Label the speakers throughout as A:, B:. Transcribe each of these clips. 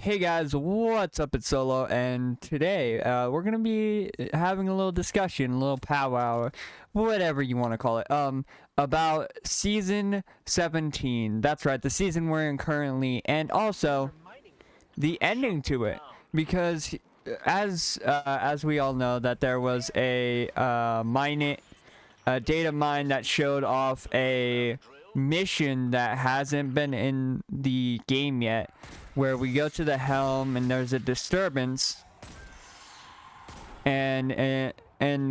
A: Hey guys, what's up? It's Solo, and today we're gonna be having a little discussion, a little powwow, whatever you want to call it, about season 17. That's right, the season we're in currently, and also the ending to it, because as we all know, that there was a data mine that showed off a mission that hasn't been in the game yet, where we go to the helm and there's a disturbance, and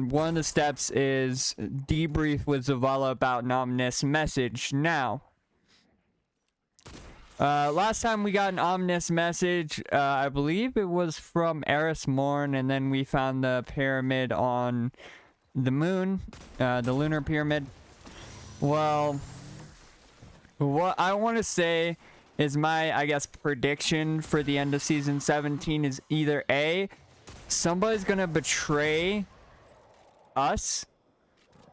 A: one of the steps is debrief with Zavala about an ominous message. Now, last time we got an ominous message, I believe it was from Eris Morn, and then we found the pyramid on the moon, the lunar pyramid. Well, what I want to say is my, I guess, prediction for the end of season 17 is either A, somebody's gonna betray us,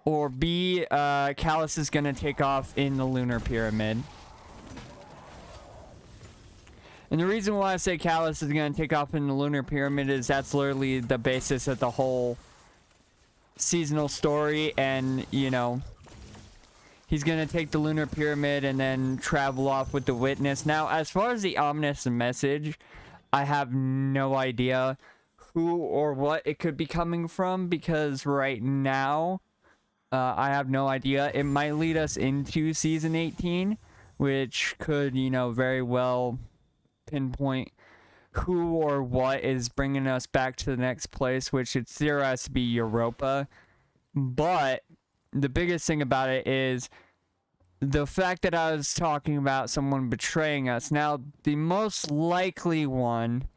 A: or B, Calus is gonna take off in the lunar pyramid. And the reason why I say Calus is gonna take off in the lunar pyramid is that's literally the basis of the whole seasonal story, and you know, he's gonna take the lunar pyramid and then travel off with the witness. Now, as far as the ominous message, I have no idea who or what it could be coming from, because right now I have no idea. It might lead us into season 18, which could, you know, very well pinpoint who or what is bringing us back to the next place, which it's theorized to be Europa. But the biggest thing about it is the fact that I was talking about someone betraying us. Now, the most likely one,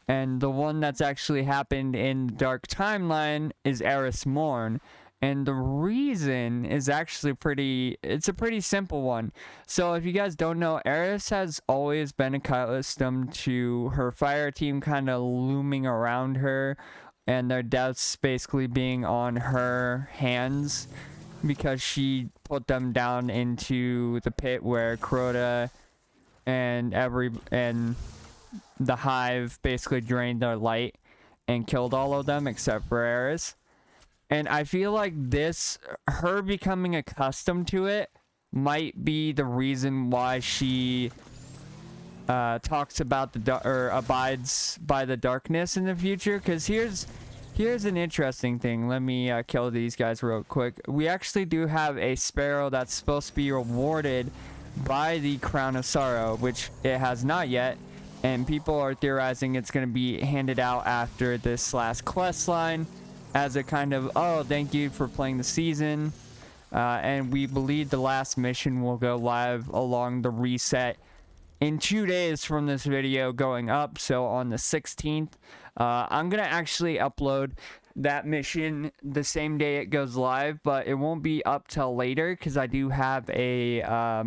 A: and the one that's actually happened in the Dark Timeline, is Eris Morn. And the reason is actually it's a pretty simple one. So if you guys don't know, Eris has always been accustomed to her fire team kind of looming around her, and their deaths basically being on her hands, because she put them down into the pit where Crota and the Hive basically drained their light and killed all of them except for Eris. And I feel like her becoming accustomed to it might be the reason why she talks about or abides by the darkness in the future. Because here's an interesting thing. Let me kill these guys real quick. We actually do have a sparrow that's supposed to be rewarded by the Crown of Sorrow, which it has not yet. And people are theorizing it's going to be handed out after this last quest line, as a kind of, oh, thank you for playing the season. And we believe the last mission will go live along the reset in 2 days from this video going up, so on the 16th. I'm gonna actually upload that mission the same day it goes live, but it won't be up till later, because I do have a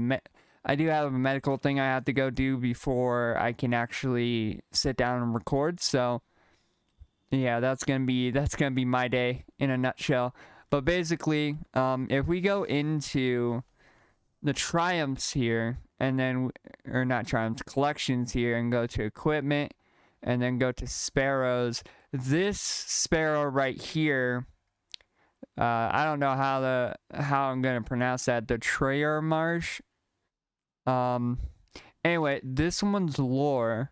A: medical thing I have to go do before I can actually sit down and record. So yeah, that's gonna be my day in a nutshell. But basically, if we go into the triumphs here, and then, or not triumphs, collections here, and go to equipment, and then go to sparrows, this sparrow right here, I don't know how I'm gonna pronounce that, the Trayer Marsh. Anyway, this one's lore.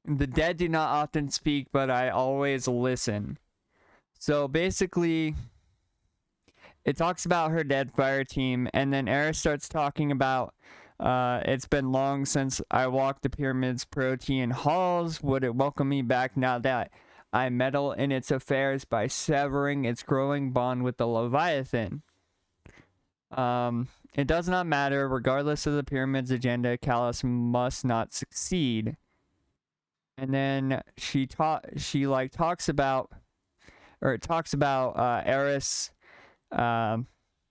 A: The dead do not often speak, but I always listen. So basically, it talks about her dead fire team, and then Eris starts talking about, it's been long since I walked the pyramid's protean halls. Would it welcome me back now that I meddle in its affairs by severing its growing bond with the Leviathan? It does not matter. Regardless of the pyramid's agenda, Calus must not succeed. And then she talks about Eris.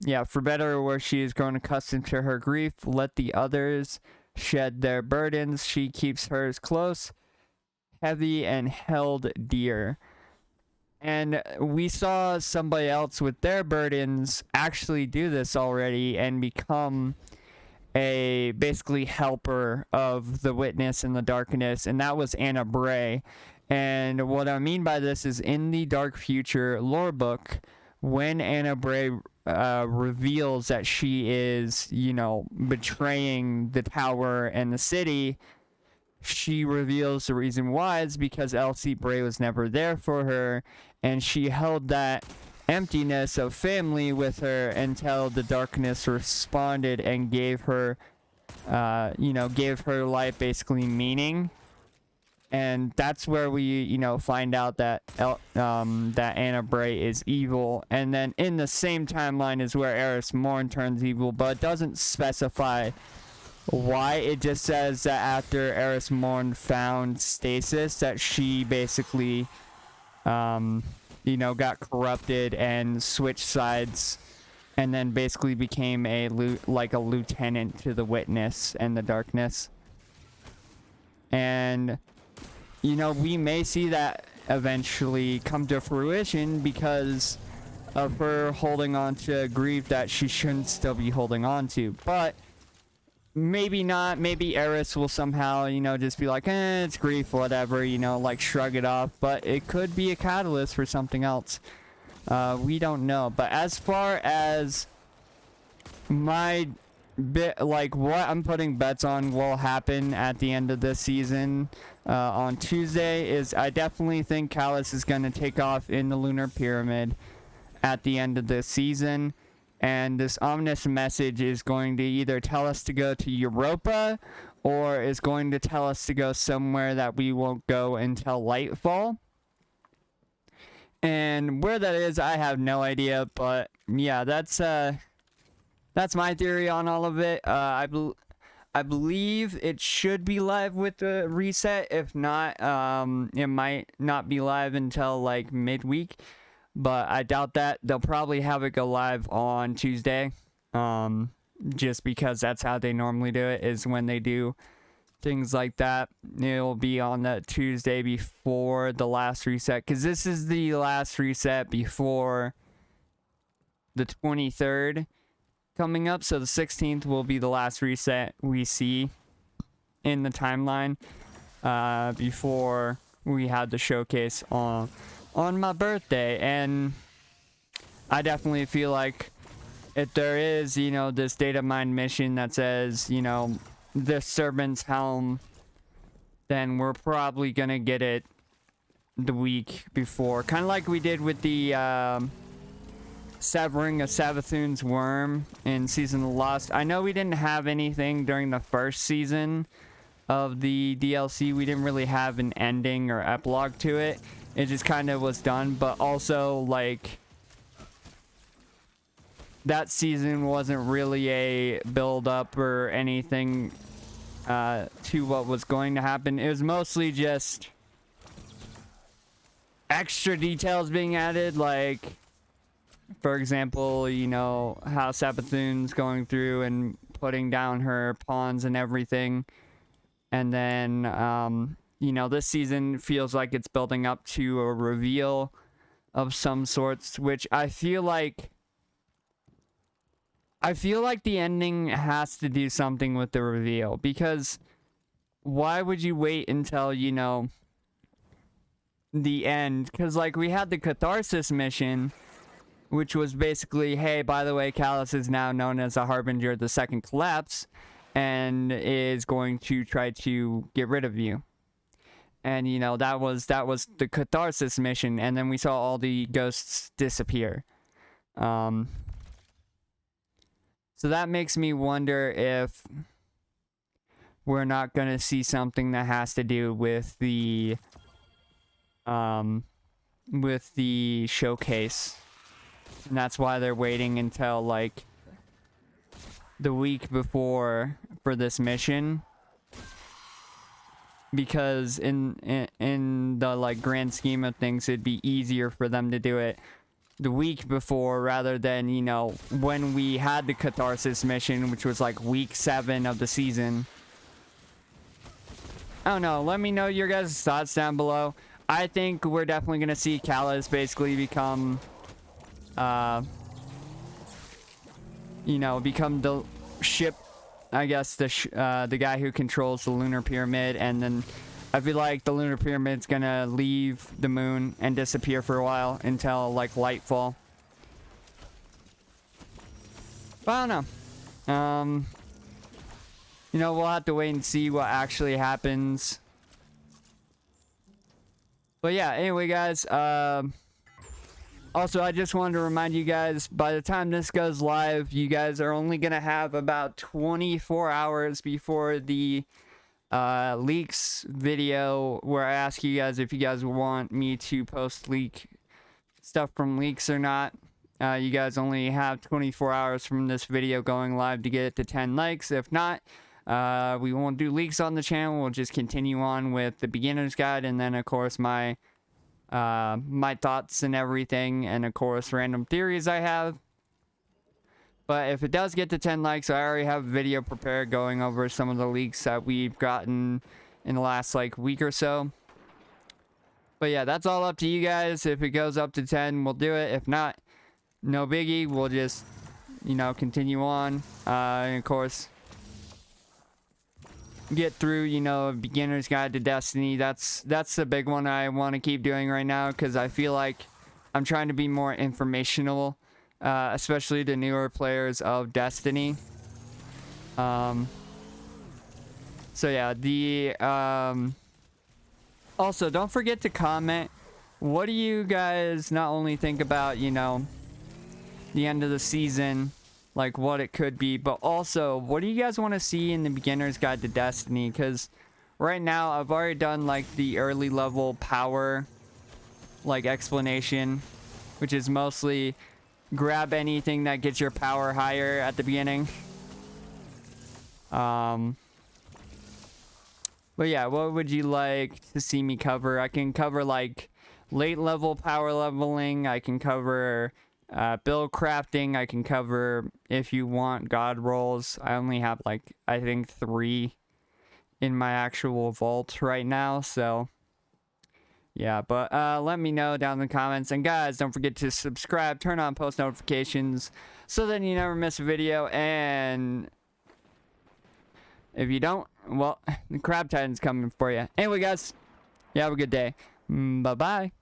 A: Yeah, for better or worse, she has grown accustomed to her grief. Let the others shed their burdens. She keeps hers close, heavy, and held dear. And we saw somebody else with their burdens actually do this already and become a basically helper of the witness in the darkness, and that was Anna Bray. And what I mean by this is in the Dark Future lore book, when Anna Bray reveals that she is, you know, betraying the tower and the city, she reveals the reason why is because Elsie Bray was never there for her, and she held that emptiness of family with her until the darkness responded and gave her, gave her life basically meaning. And that's where we, you know, find out that that Anna Bray is evil. And then in the same timeline is where Eris Morn turns evil, but it doesn't specify why. It just says that after Eris Morn found Stasis, that she basically, got corrupted and switched sides, and then basically became a lieutenant to the Witness and the Darkness. And we may see that eventually come to fruition because of her holding on to grief that she shouldn't still be holding on to. But maybe not. Maybe Eris will somehow, just be like, it's grief, whatever, like shrug it off. But it could be a catalyst for something else. We don't know. But as far as my bit, like what I'm putting bets on will happen at the end of this season on Tuesday, is I definitely think Calus is going to take off in the Lunar Pyramid at the end of this season. And this ominous message is going to either tell us to go to Europa, or is going to tell us to go somewhere that we won't go until Lightfall. And where that is, I have no idea. But yeah, that's my theory on all of it. I believe it should be live with the reset. If not, it might not be live until like midweek. But I doubt that. They'll probably have it go live on Tuesday. Just because that's how they normally do it, is when they do things like that. It'll be on the Tuesday before the last reset. Because this is the last reset before the 23rd coming up. So the 16th will be the last reset we see in the timeline before we had the showcase on my birthday. And I definitely feel like if there is, this data mine mission that says, the Serpent's Helm, then we're probably gonna get it the week before. Kind of like we did with the severing of Savathun's worm in Season of Lost. I know we didn't have anything during the first season of the DLC. We didn't really have an ending or epilogue to it. It just kind of was done. But also, like, that season wasn't really a build-up or anything to what was going to happen. It was mostly just extra details being added, like, for example, how Savathun's going through and putting down her pawns and everything. And then, this season feels like it's building up to a reveal of some sorts, which I feel like the ending has to do something with the reveal, because why would you wait until, the end? Because, like, we had the Catharsis mission, which was basically, hey, by the way, Calus is now known as a harbinger of the second collapse and is going to try to get rid of you. And, that was the Catharsis mission, and then we saw all the ghosts disappear. So that makes me wonder if we're not going to see something that has to do with the showcase. And that's why they're waiting until, like, the week before for this mission. Because in the, like, grand scheme of things, it'd be easier for them to do it the week before rather than, when we had the Catharsis mission, which was, like, week 7 of the season. I don't know. Let me know your guys' thoughts down below. I think we're definitely going to see Calus basically become become the ship I guess the guy who controls the lunar pyramid, and then I feel like the lunar pyramid's gonna leave the moon and disappear for a while until like lightfall. But I don't know. You know, we'll have to wait and see what actually happens. But yeah, anyway, guys. Also, I just wanted to remind you guys, by the time this goes live, you guys are only going to have about 24 hours before the leaks video, where I ask you guys if you guys want me to post leak stuff from leaks or not. You guys only have 24 hours from this video going live to get it to 10 likes. If not, we won't do leaks on the channel. We'll just continue on with the beginner's guide, and then of course my thoughts and everything, and of course random theories I have. But if it does get to 10 likes, I already have a video prepared going over some of the leaks that we've gotten in the last like week or so. But yeah, that's all up to you guys. If it goes up to 10, we'll do it. If not, no biggie. We'll just, you know, continue on. And of course, get through, you know, a beginner's guide to Destiny. That's the big one I want to keep doing right now, because I feel like I'm trying to be more informational, especially to newer players of Destiny. So yeah, also don't forget to comment, what do you guys not only think about, you know, the end of the season, like what it could be, but also what do you guys want to see in the beginner's guide to Destiny? Because right now I've already done like the early level power like explanation, which is mostly grab anything that gets your power higher at the beginning. But yeah, what would you like to see me cover? I can cover like late level power leveling. I can cover build crafting. I can cover, if you want, god rolls. I only have like, I think 3 in my actual vault right now, so yeah. But let me know down in the comments, and guys, don't forget to subscribe, turn on post notifications so that you never miss a video. And if you don't, well, the Crab Titan's coming for you. Anyway, guys, you have a good day. Bye bye.